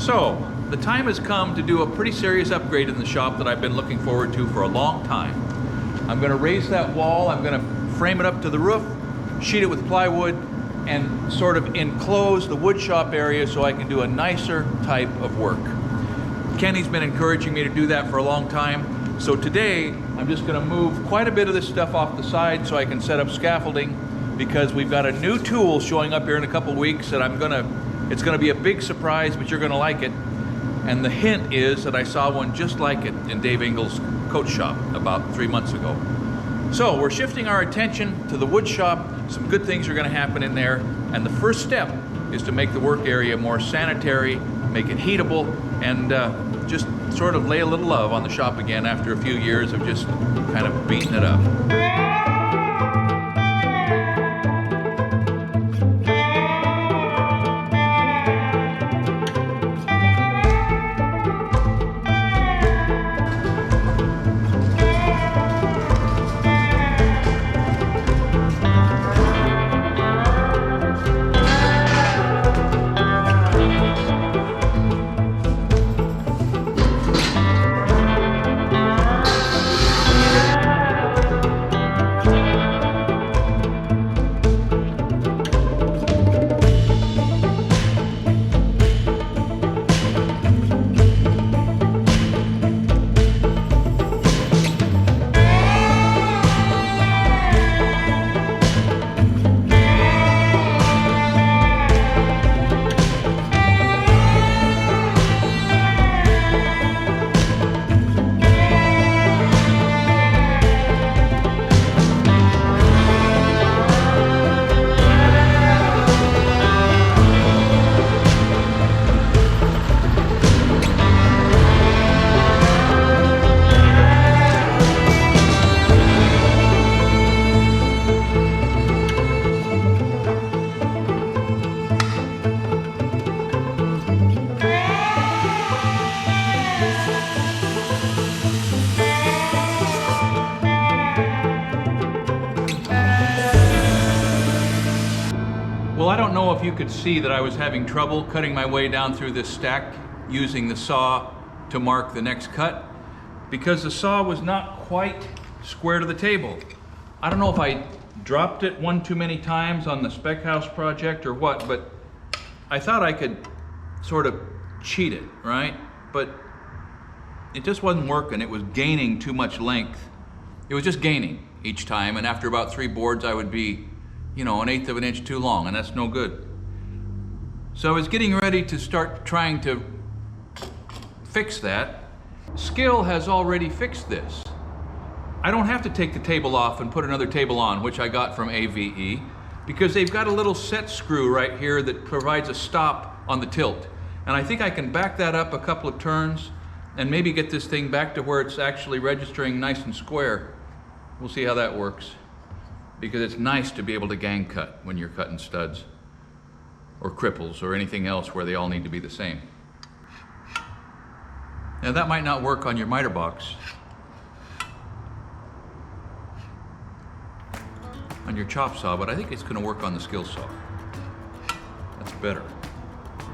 So, the time has come to do a pretty serious upgrade in the shop that I've been looking forward to for a long time. I'm going to raise that wall, I'm going to frame it up to the roof, sheet it with plywood, and sort of enclose the wood shop area so I can do a nicer type of work. Kenny's been encouraging me to do that for a long time, so today I'm just going to move quite a bit of this stuff off the side so I can set up scaffolding, because we've got a new tool showing up here in a couple weeks that it's going to be a big surprise, but you're going to like it. And the hint is that I saw one just like it in Dave Engel's coat shop about 3 months ago. So we're shifting our attention to the wood shop. Some good things are going to happen in there. And the first step is to make the work area more sanitary, make it heatable, and just sort of lay a little love on the shop again after a few years of just kind of beating it up. Well, I don't know if you could see that I was having trouble cutting my way down through this stack using the saw to mark the next cut, because the saw was not quite square to the table. I don't know if I dropped it one too many times on the spec house project or what, but I thought I could sort of cheat it, right? But it just wasn't working. It was gaining too much length. It was just gaining each time, and after about 3 boards I would be, you know, 1/8 of an inch too long, and that's no good. So I was getting ready to start trying to fix that. Skill has already fixed this. I don't have to take the table off and put another table on, which I got from AVE, because they've got a little set screw right here that provides a stop on the tilt. And I think I can back that up a couple of turns and maybe get this thing back to where it's actually registering nice and square. We'll see how that works, because it's nice to be able to gang cut when you're cutting studs or cripples or anything else where they all need to be the same. Now that might not work on your miter box, on your chop saw, but I think it's going to work on the skill saw. That's better.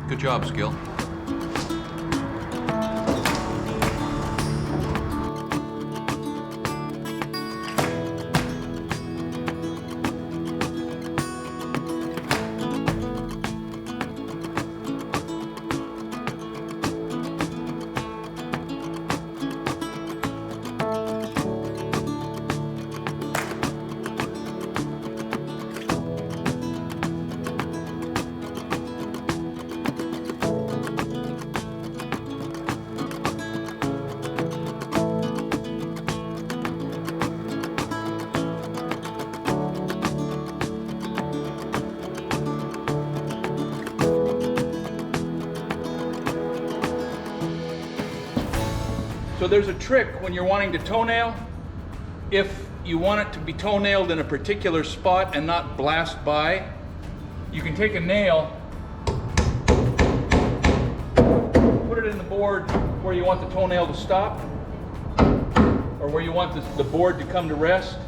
Good job, Skill. So there's a trick when you're wanting to toenail. If you want it to be toenailed in a particular spot and not blast by, you can take a nail, put it in the board where you want the toenail to stop, or where you want the board to come to rest.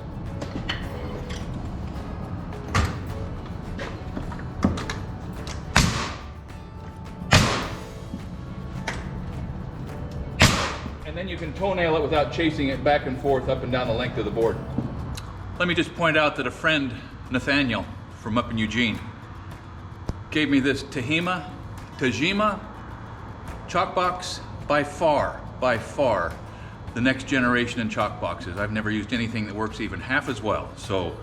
then you can toenail it without chasing it back and forth up and down the length of the board. Let me just point out that a friend, Nathaniel, from up in Eugene, gave me this Tajima chalk box. By far, the next generation in chalk boxes. I've never used anything that works even half as well. So,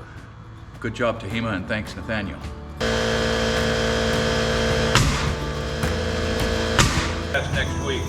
good job, Tajima, and thanks, Nathaniel. That's next week.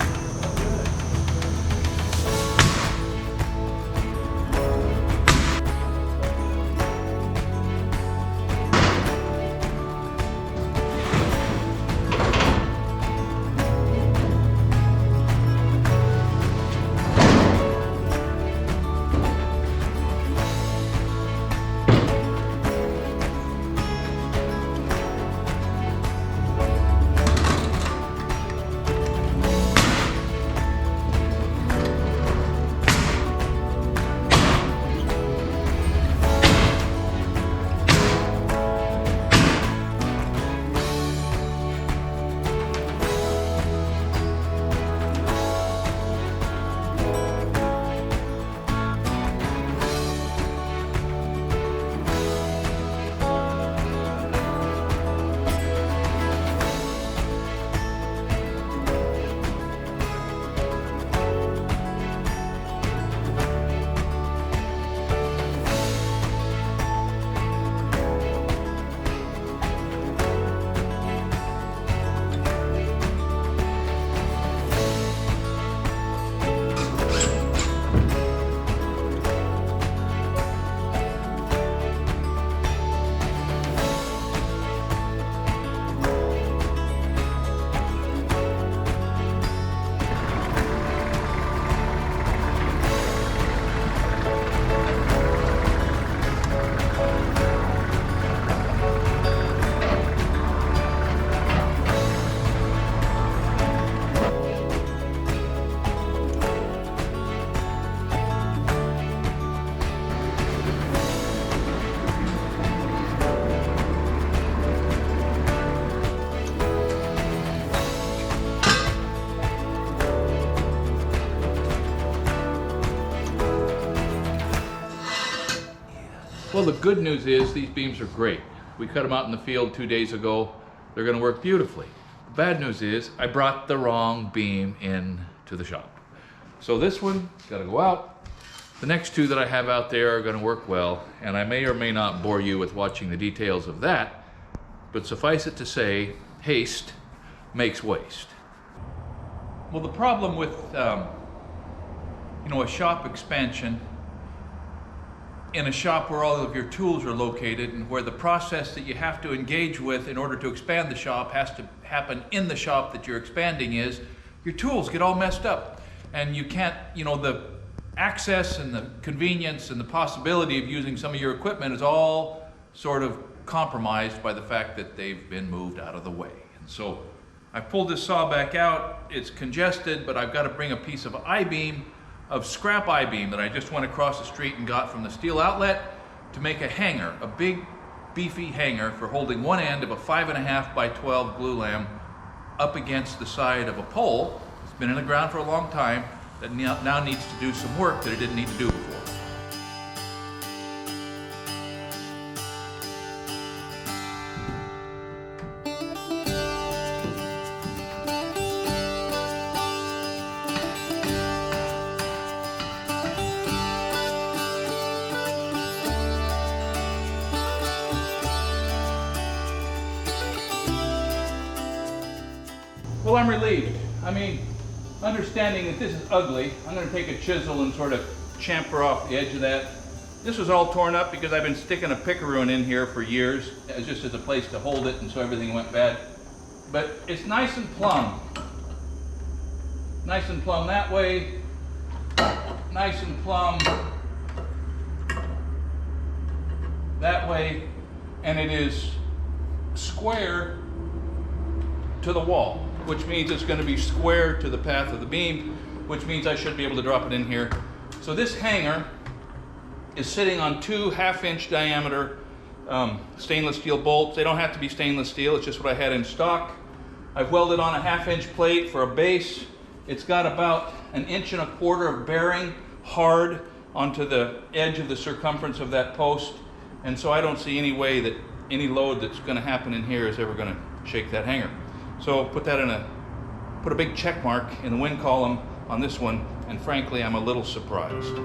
Well, the good news is these beams are great. We cut them out in the field 2 days ago. They're going to work beautifully. The bad news is I brought the wrong beam in to the shop. So this one got to go out. The next two that I have out there are going to work well, and I may or may not bore you with watching the details of that, but suffice it to say, haste makes waste. Well, the problem with a shop expansion in a shop where all of your tools are located and where the process that you have to engage with in order to expand the shop has to happen in the shop that you're expanding is your tools get all messed up, and you can't, the access and the convenience and the possibility of using some of your equipment is all sort of compromised by the fact that they've been moved out of the way. And so I pulled this saw back out. It's congested, but I've got to bring a piece of scrap I-beam that I just went across the street and got from the steel outlet to make a hanger, a big beefy hanger for holding one end of a 5.5 by 12 glue lam up against the side of a pole. It's been in the ground for a long time that now needs to do some work that it didn't need to do before. Well, I'm relieved. Understanding that this is ugly, I'm going to take a chisel and sort of chamfer off the edge of that. This was all torn up because I've been sticking a pickeroon in here for years, just as a place to hold it, and so everything went bad. But it's nice and plumb. Nice and plumb that way. Nice and plumb that way. And it is square to the wall, which means it's going to be square to the path of the beam, which means I should be able to drop it in here. So this hanger is sitting on two 1/2-inch diameter stainless steel bolts. They don't have to be stainless steel, it's just what I had in stock. I've welded on a 1/2-inch plate for a base, It's got about 1.25 inches of bearing hard onto the edge of the circumference of that post. And so I don't see any way that any load that's going to happen in here is ever going to shake that hanger. So put a big check mark in the win column on this one, and frankly, I'm a little surprised.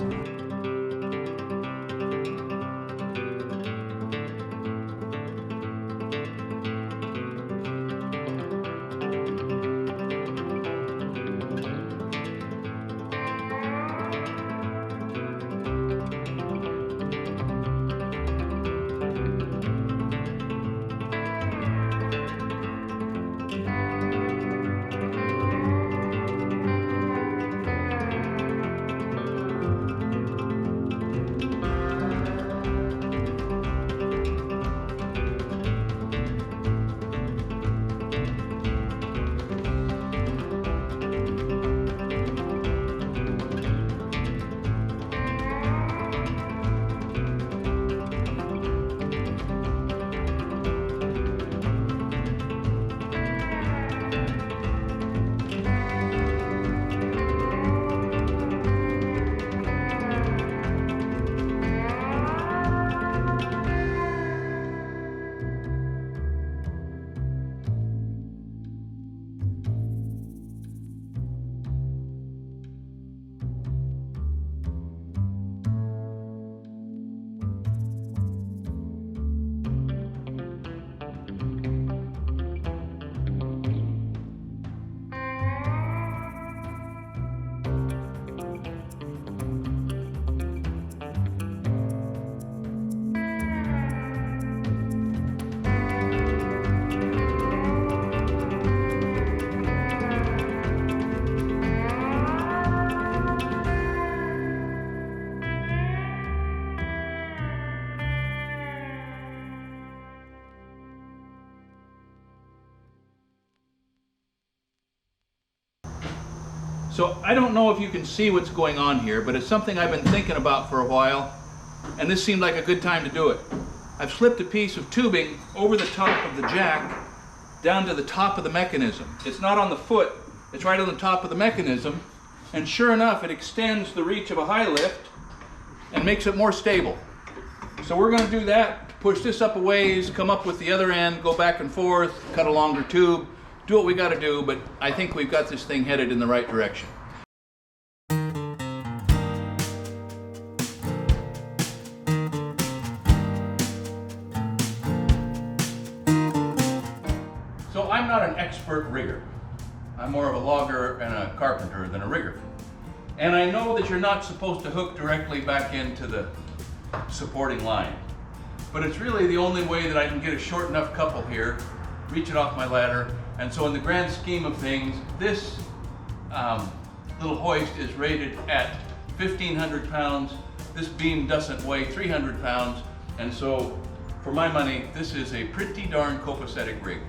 So I don't know if you can see what's going on here, but it's something I've been thinking about for a while, and this seemed like a good time to do it. I've slipped a piece of tubing over the top of the jack down to the top of the mechanism. It's not on the foot, it's right on the top of the mechanism, and sure enough, it extends the reach of a high lift and makes it more stable. So we're going to do that, push this up a ways, come up with the other end, go back and forth, cut a longer tube, do what we got to do, but I think we've got this thing headed in the right direction. So I'm not an expert rigger. I'm more of a logger and a carpenter than a rigger. And I know that you're not supposed to hook directly back into the supporting line. But it's really the only way that I can get a short enough couple here, reach it off my ladder. And so in the grand scheme of things, this little hoist is rated at 1,500 pounds. This beam doesn't weigh 300 pounds. And so for my money, this is a pretty darn copacetic rig.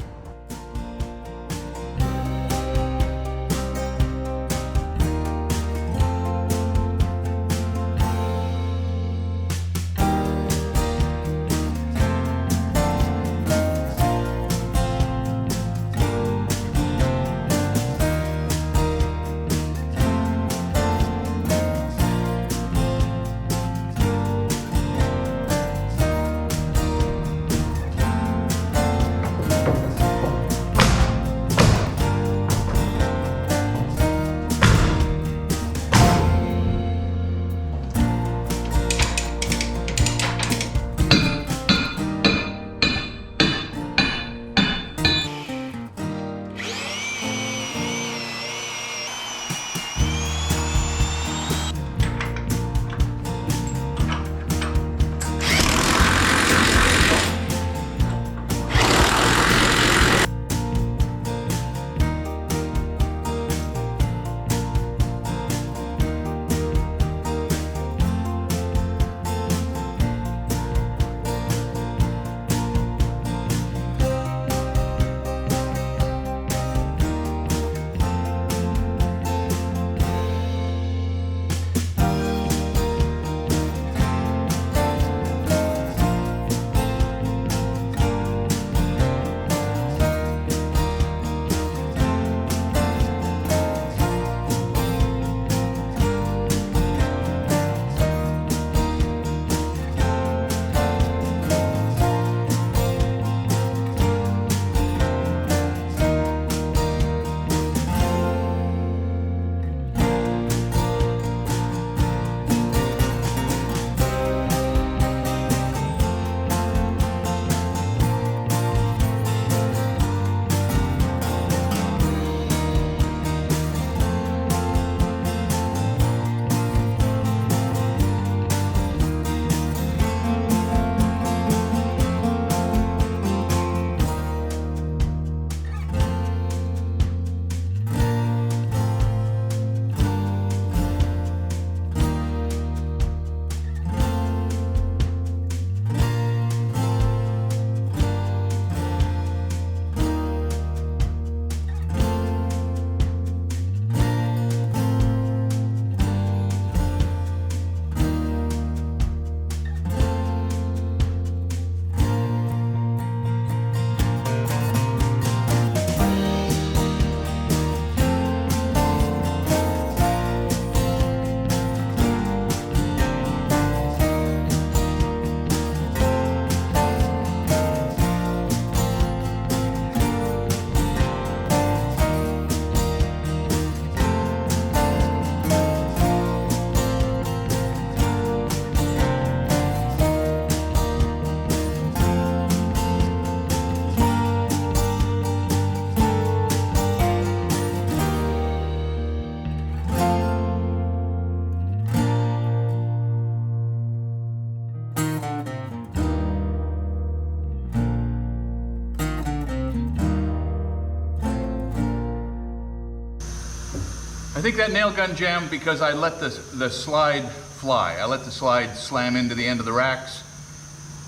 think that nail gun jammed because I let the slide fly. I let the slide slam into the end of the racks.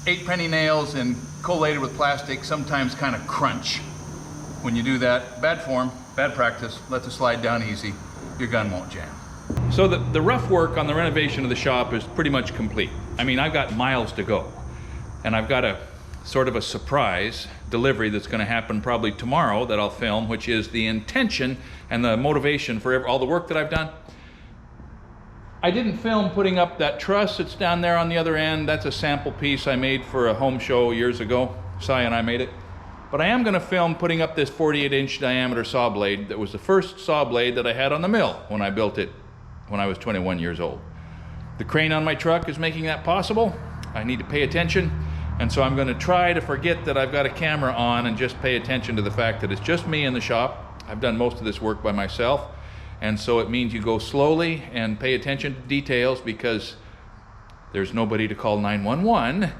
8-penny nails and collated with plastic sometimes kind of crunch. When you do that, bad form, bad practice, let the slide down easy, your gun won't jam. So the rough work on the renovation of the shop is pretty much complete. I mean, I've got miles to go, and I've got a sort of a surprise delivery that's going to happen probably tomorrow that I'll film, which is the intention and the motivation for all the work that I've done. I didn't film putting up that truss that's down there on the other end. That's a sample piece I made for a home show years ago. Cy and I made it. But I am going to film putting up this 48-inch diameter saw blade that was the first saw blade that I had on the mill when I built it when I was 21 years old. The crane on my truck is making that possible. I need to pay attention, and so I'm going to try to forget that I've got a camera on and just pay attention to the fact that it's just me in the shop. I've done most of this work by myself, and so it means you go slowly and pay attention to details, because there's nobody to call 911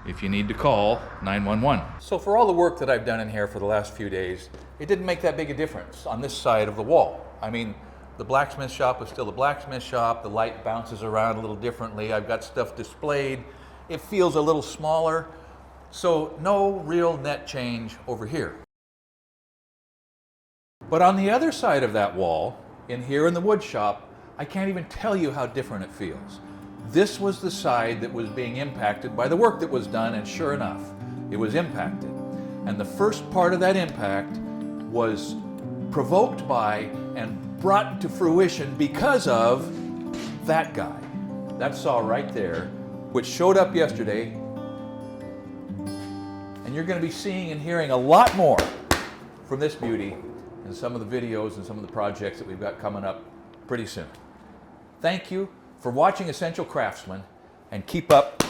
if you need to call 911. So for all the work that I've done in here for the last few days, it didn't make that big a difference on this side of the wall. I mean, the blacksmith shop is still the blacksmith shop. The light bounces around a little differently. I've got stuff displayed. It feels a little smaller. So no real net change over here. But on the other side of that wall, in here in the wood shop, I can't even tell you how different it feels. This was the side that was being impacted by the work that was done, and sure enough, it was impacted. And the first part of that impact was provoked by and brought to fruition because of that guy. That saw right there, which showed up yesterday. And you're going to be seeing and hearing a lot more from this beauty in some of the videos and some of the projects that we've got coming up pretty soon. Thank you for watching Essential Craftsman, and keep up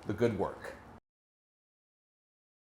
the good work.